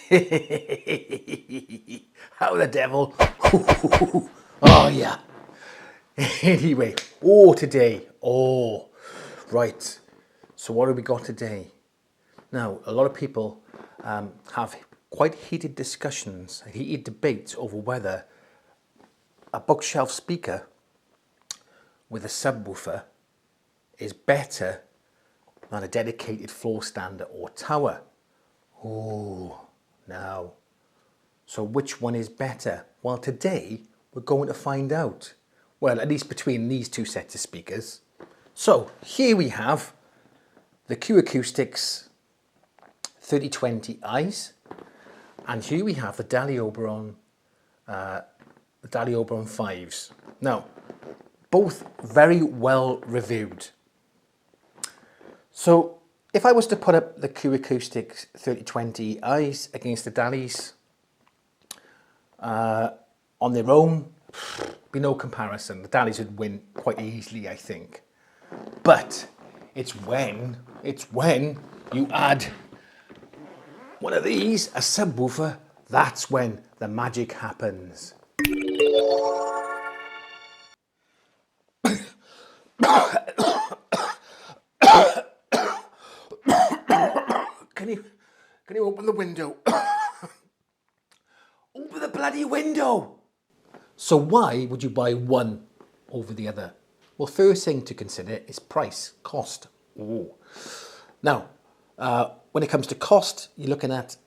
How the devil? Oh yeah. Anyway, today. Right. So what have we got today? Now, a lot of people have quite heated discussions, heated debates over whether a bookshelf speaker with a subwoofer is better than a dedicated floor stander or tower. Now, so which one is better? Well, today we're going to find out. Well, at least between these two sets of speakers. So here we have the Q Acoustics 3020i's, and here we have the DALI Oberon, the DALI Oberon 5s. Now, both very well reviewed. So if I was to put up the Q Acoustics 3020i's against the DALI's on their own, be no comparison. The DALI's would win quite easily, I think. But it's when you add one of these, a subwoofer, that's when the magic happens. Can you open the window? Open the bloody window! So why would you buy one over the other? Well, first thing to consider is price, cost. Now, when it comes to cost, you're looking at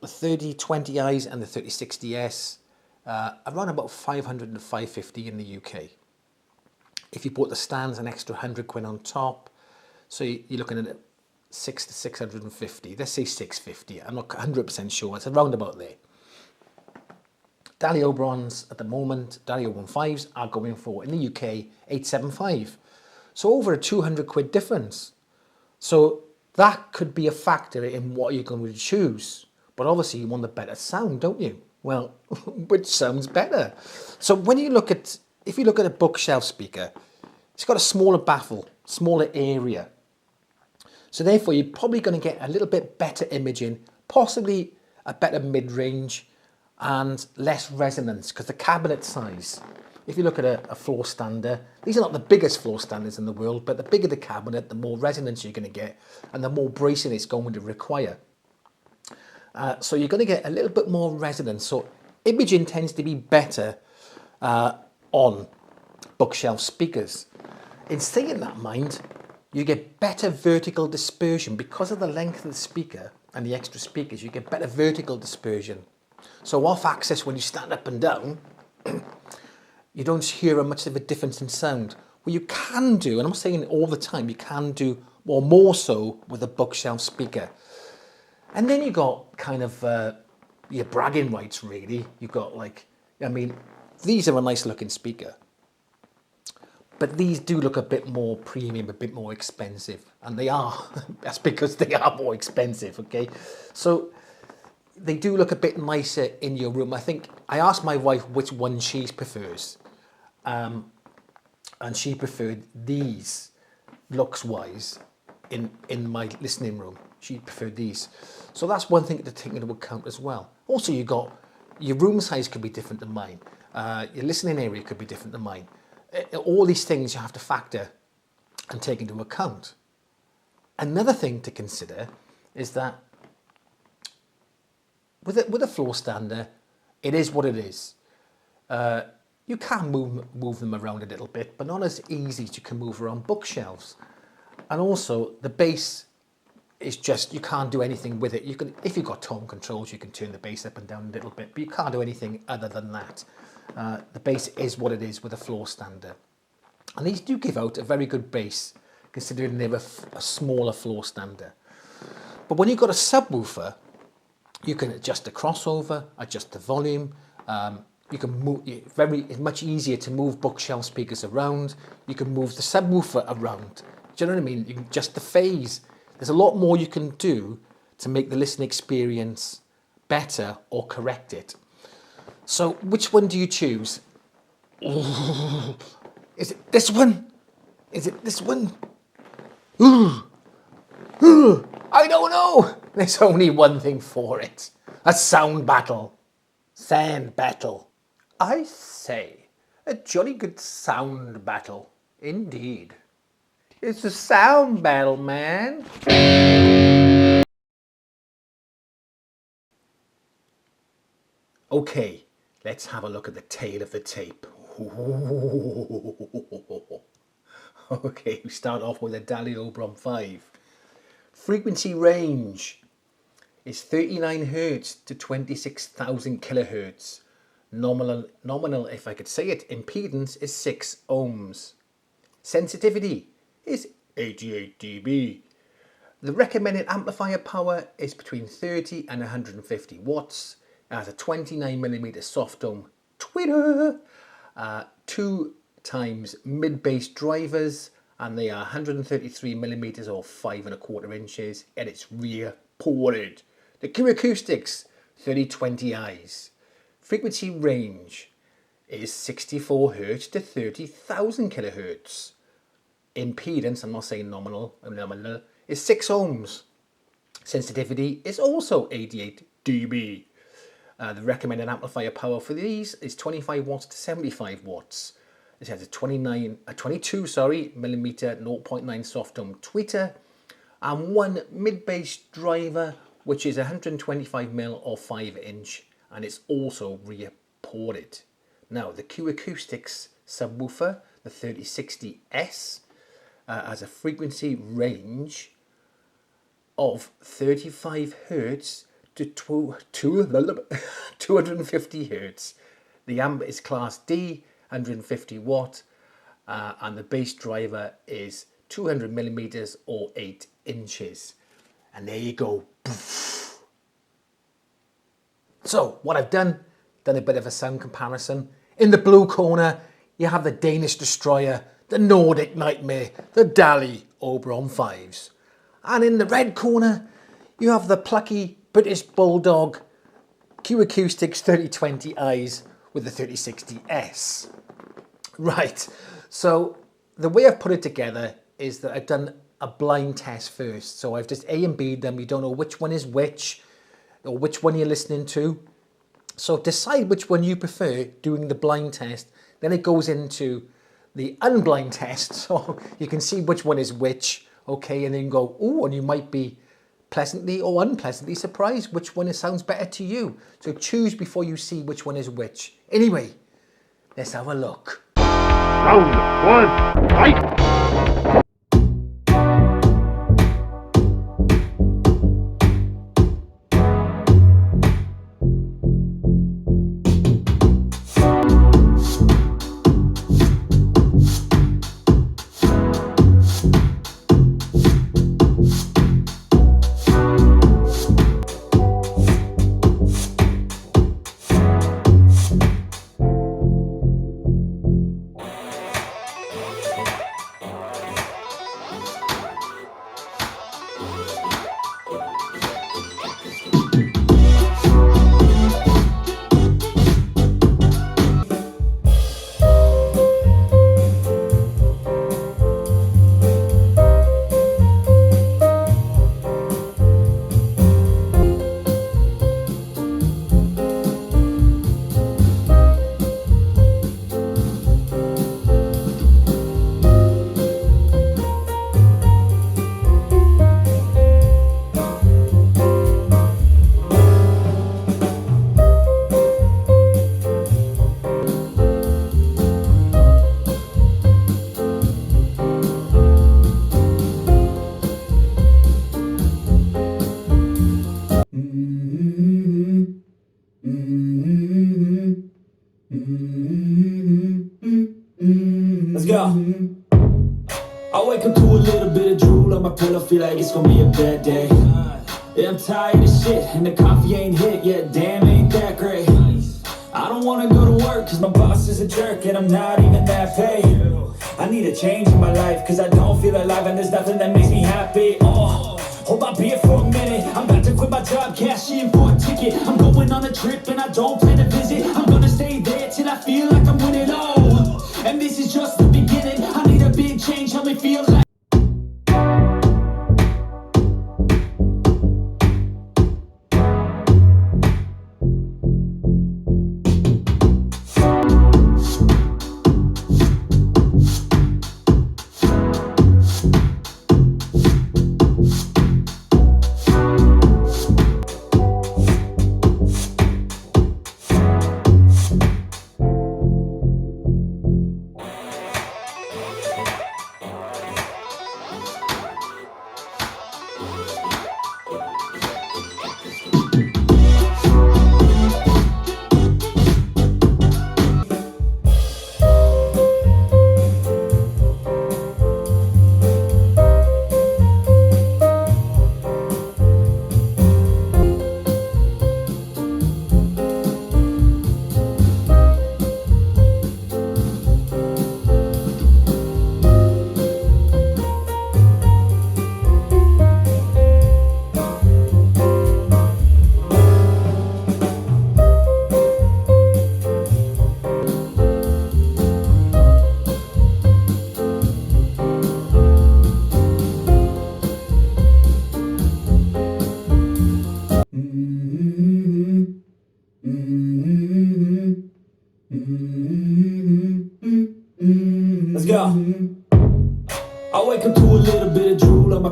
the 3020i's and the 3060s, around about 500 to 550 in the UK. If you bought the stands, an extra 100 quid on top, so you're looking at 600 to 650. Let's say 650. I'm not 100% sure. It's around about there. DALI Oberons at the moment, DALI Oberon 5s are going for, in the UK, 875. So over a 200 quid difference. So that could be a factor in what you're going to choose. But obviously you want the better sound, don't you? Well, which sounds better? So when you look at, if you look at a bookshelf speaker, it's got a smaller baffle, smaller area. So therefore you're probably going to get a little bit better imaging, possibly a better mid-range, and less resonance because the cabinet size, if you look at a floor stander, these are not the biggest floor standers in the world, but the bigger the cabinet, the more resonance you're going to get and the more bracing it's going to require. So you're going to get a little bit more resonance. So imaging tends to be better on bookshelf speakers. In saying that, mind, you get better vertical dispersion because of the length of the speaker and the extra speakers. You get better vertical dispersion. So off axis, when you stand up and down, you don't hear much of a difference in sound. Well, you can do, and I'm not saying all the time, you can do more so with a bookshelf speaker. And then you got kind of your bragging rights, really. You've got like, I mean, these are a nice looking speaker, but these do look a bit more premium, a bit more expensive, and they are. That's because they are more expensive, okay? So they do look a bit nicer in your room. I think I asked my wife which one she prefers, and she preferred these looks-wise in my listening room. She preferred these. So that's one thing to take into account as well. Also, you got your room size could be different than mine. Your listening area could be different than mine. All these things you have to factor and take into account. Another thing to consider is that with a floor stander, it is what it is. You can move them around a little bit, but not as easy as you can move around bookshelves. And also, the bass is just, you can't do anything with it. You can, if you've got tone controls, you can turn the bass up and down a little bit, but you can't do anything other than that. The bass is what it is with a floor stander. And these do give out a very good bass, considering they're a smaller floor stander. But when you've got a subwoofer, you can adjust the crossover, adjust the volume. You can move, it's much easier to move bookshelf speakers around. You can move the subwoofer around. Do you know what I mean? You can adjust the phase. There's a lot more you can do to make the listening experience better or correct it. So which one do you choose? Is it this one? Is it this one? I don't know. There's only one thing for it. A sound battle. Sound battle. I say, a jolly good sound battle. Indeed. It's a sound battle, man. Okay, let's have a look at the tail of the tape. Okay, we start off with a DALI Oberon 5. Frequency range is 39 Hz to 26,000 kilohertz. Nominal, if I could say it, impedance is 6 ohms. Sensitivity is 88 dB. The recommended amplifier power is between 30 and 150 watts. It has a 29mm soft dome tweeter, 2 times mid-bass drivers, and they are 133mm or 5¼ inches, and it's rear ported. The Q Acoustics 3020i's frequency range is 64 Hz to 30,000 kilohertz. Impedance, I'm not saying nominal, is 6 ohms. Sensitivity is also 88 dB. The recommended amplifier power for these is 25 watts to 75 watts. It has a 22mm 0.9 soft dome tweeter and 1 mid-bass driver, which is 125mm or 5 inch, and it's also rear ported. Now the Q Acoustics subwoofer, the 3060s, has a frequency range of 35 Hz to 250 Hz. The amp is class D, 150 watt, and the bass driver is 200mm or 8 inches. And there you go. So what I've done a bit of a sound comparison. In the blue corner, you have the Danish Destroyer, the Nordic Nightmare, the DALI Oberon 5s. And in the red corner, you have the plucky British Bulldog Q Acoustics 3020i's with the 3060s. Right, so the way I've put it together is that I've done a blind test first. So I've just A and B'd them. You don't know which one is which or which one you're listening to. So decide which one you prefer doing the blind test. Then it goes into the unblind test, so you can see which one is which, okay, and then go, oh, and you might be pleasantly or unpleasantly surprised which one sounds better to you. So choose before you see which one is which. Anyway, let's have a look. Round one, fight! Let's go. I wake up to a little bit of drool on my pillow, feel like it's gonna be a bad day. Yeah, I'm tired of shit, and the coffee ain't hit yet, damn, ain't that great. I don't wanna go to work, cause my boss is a jerk, and I'm not even that paid. I need a change in my life, cause I don't feel alive, and there's nothing that makes me happy. Oh, hold my beer for a minute, I'm about to quit my job, cash in for a ticket. I'm going on a trip, and I don't plan to visit. I'm gonna stay there till I feel like I'm winning, oh. And this is just the beginning, I need a big change, help me feel like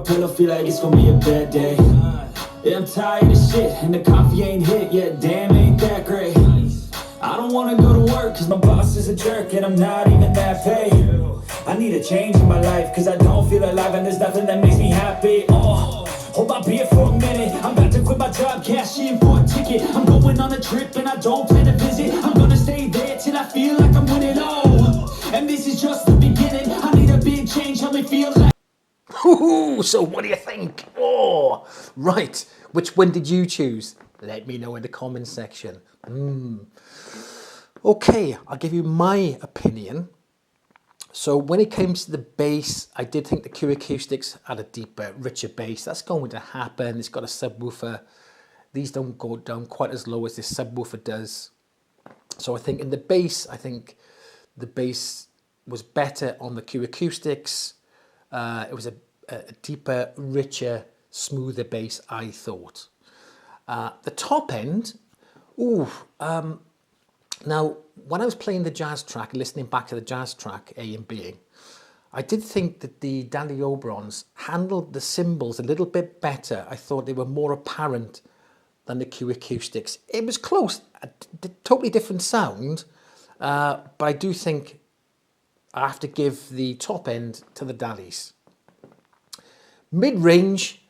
pillow, feel like it's gonna be a bad day. Yeah, I'm tired of shit, and the coffee ain't hit yet, damn, ain't that great. I don't wanna go to work, cause my boss is a jerk, and I'm not even that paid. I need a change in my life, cause I don't feel alive, and there's nothing that makes me happy. Oh, hold my beer for a minute, I'm about to quit my job, cash in for a ticket. I'm going on a trip, and I don't plan to visit. I'm gonna stay there till I feel like I'm winning, oh. And this is just the beginning, I need a big change, help me feel like... Ooh, so what do you think? Oh, right. Which one did you choose? Let me know in the comments section. Okay, I'll give you my opinion. So when it comes to the bass, I did think the Q Acoustics had a deeper, richer bass. That's going to happen. It's got a subwoofer. These don't go down quite as low as this subwoofer does. So I think in the bass, I think the bass was better on the Q Acoustics. It was a deeper, richer, smoother bass, I thought. The top end, now when I was playing the jazz track, listening back to the jazz track, A and B, I did think that the DALI Oberons handled the cymbals a little bit better. I thought they were more apparent than the Q Acoustics. It was close, a totally different sound, but I do think I have to give the top end to the DALIs. Mid-range,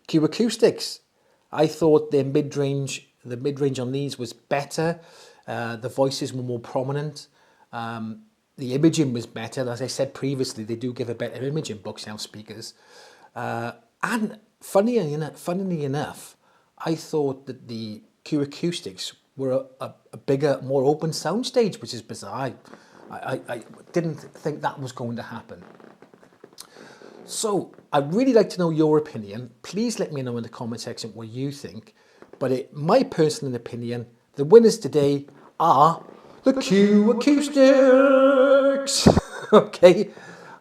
Q Acoustics. I thought the mid-range on these was better. The voices were more prominent. The imaging was better. As I said previously, they do give a better image in bookshelf speakers. And funnily enough, I thought that the Q Acoustics were a bigger, more open soundstage, which is bizarre. I didn't think that was going to happen. So I'd really like to know your opinion. Please let me know in the comment section what you think. But my personal opinion, the winners today are the Q Acoustics. Okay,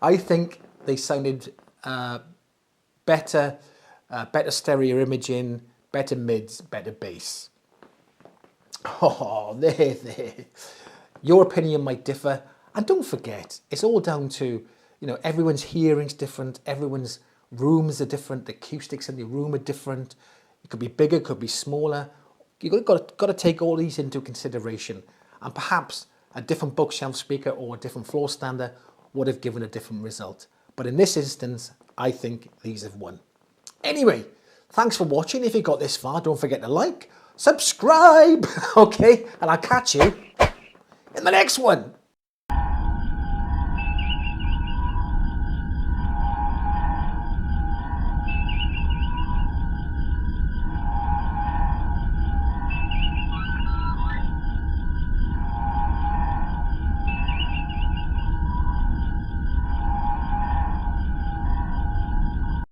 I think they sounded better, better stereo imaging, better mids, better bass. Oh, there. Your opinion might differ. And don't forget, it's all down to, everyone's hearing's different, everyone's rooms are different, the acoustics in the room are different. It could be bigger, could be smaller. You've got to take all these into consideration. And perhaps a different bookshelf speaker or a different floor stander would have given a different result. But in this instance, I think these have won. Anyway, thanks for watching. If you got this far, don't forget to like, subscribe, okay? And I'll catch you in the next one.